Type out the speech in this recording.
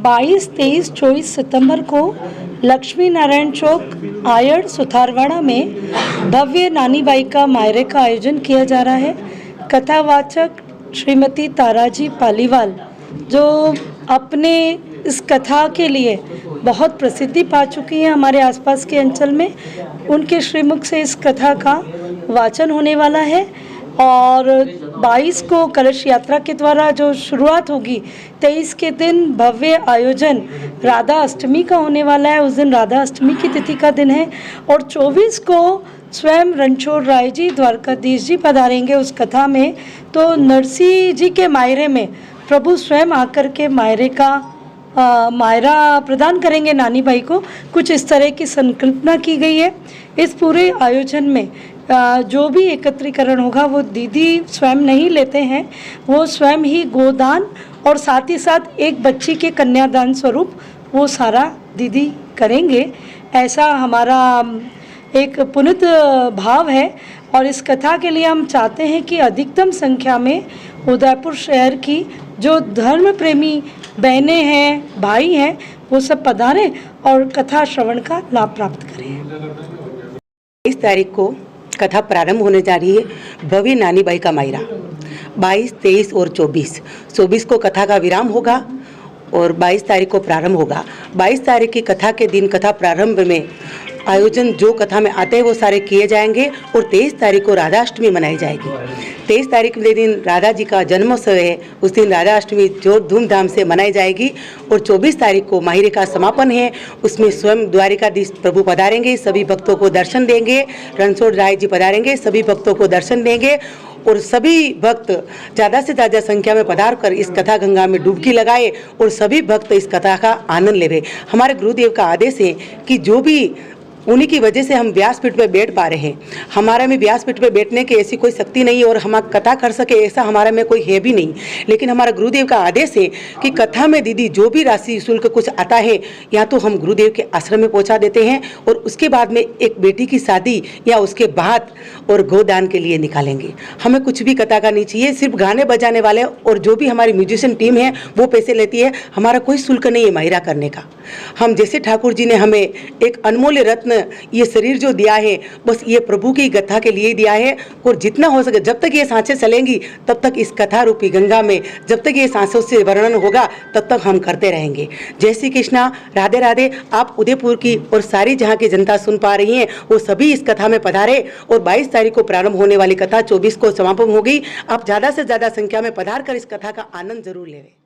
22, 23, 24 सितंबर को लक्ष्मी नारायण चौक आयड़ सुथारवाड़ा में भव्य नानी बाई का मायरे का आयोजन किया जा रहा है। कथावाचक श्रीमती ताराजी पालीवाल, जो अपने इस कथा के लिए बहुत प्रसिद्धि पा चुकी हैं हमारे आसपास के अंचल में, उनके श्रीमुख से इस कथा का वाचन होने वाला है। और 22 को कलश यात्रा के द्वारा जो शुरुआत होगी, 23 के दिन भव्य आयोजन राधा अष्टमी का होने वाला है। उस दिन राधा अष्टमी की तिथि का दिन है। और 24 को स्वयं रणछोड़ राय जी, द्वारकाधीश जी पधारेंगे उस कथा में। तो नरसिंह जी के मायरे में प्रभु स्वयं आकर के मायरे का मायरा प्रदान करेंगे नानी बाई को। कुछ इस तरह की संकल्पना की गई है। इस पूरे आयोजन में जो भी एकत्रीकरण होगा वो दीदी स्वयं नहीं लेते हैं, वो स्वयं ही गोदान और साथ ही साथ एक बच्ची के कन्यादान स्वरूप वो सारा दीदी करेंगे। ऐसा हमारा एक पुनित भाव है। और इस कथा के लिए हम चाहते हैं कि अधिकतम संख्या में उदयपुर शहर की जो धर्म प्रेमी बहनें हैं, भाई हैं, वो सब पधारें और कथा श्रवण का लाभ प्राप्त करें। 22 तारीख को कथा प्रारंभ होने जा रही है। भव्य नानी बाई का मायरा 22, 23 और 24 को कथा का विराम होगा और 22 तारीख को प्रारंभ होगा। 22 तारीख की कथा के दिन कथा प्रारंभ में आयोजन जो कथा में आते हैं वो सारे किए जाएंगे और 23 तारीख को राधा अष्टमी मनाई जाएगी। 23 तारीख के दिन राधा जी का जन्मोत्सव है, उस दिन राधा अष्टमी जो धूमधाम से मनाई जाएगी। और 24 तारीख को माहिरे का समापन है, उसमें स्वयं द्वारिकाधीश प्रभु पधारेंगे, सभी भक्तों को दर्शन देंगे। रणछोड़ राय जी पधारेंगे, सभी भक्तों को दर्शन देंगे और सभी भक्त ज़्यादा से ज़्यादा संख्या में पधार कर इस कथा गंगा में डुबकी लगाए और सभी भक्त इस कथा का आनंद ले रहे। हमारे गुरुदेव का आदेश है कि जो भी उन्हीं की वजह से हम व्यासपीठ पे बैठ पा रहे हैं। हमारा में व्यासपीठ पे बैठने की ऐसी कोई शक्ति नहीं और हम कथा कर सके ऐसा हमारा में कोई है भी नहीं। लेकिन हमारा गुरुदेव का आदेश है कि कथा में दीदी जो भी राशि शुल्क कुछ आता है या तो हम गुरुदेव के आश्रम में पहुंचा देते हैं और उसके बाद में एक बेटी की शादी या उसके बाद और गोदान के लिए निकालेंगे। हमें कुछ भी कथा का नहीं चाहिए, सिर्फ गाने बजाने वाले और जो भी हमारी म्यूजिशियन टीम है वो पैसे लेती है। हमारा कोई शुल्क नहीं है माहिरा करने का। हम जैसे ठाकुर जी ने हमें एक अनमोल्य रत्न ये शरीर जो दिया है, बस ये प्रभु की कथा के लिए दिया है। और जितना हो सके जब तक ये सांसें चलेंगी तब तक इस कथा रूपी गंगा में जब तक ये सांसों से वर्णन होगा तब तक हम करते रहेंगे। जय श्री कृष्णा, राधे राधे। आप उदयपुर की और सारी जहाँ की जनता सुन पा रही हैं वो सभी इस कथा में पधारे। और 22 तारीख को प्रारंभ होने वाली कथा 24 को समापन होगी। आप ज़्यादा से ज़्यादा संख्या में पधार कर इस कथा का आनंद जरूर लें।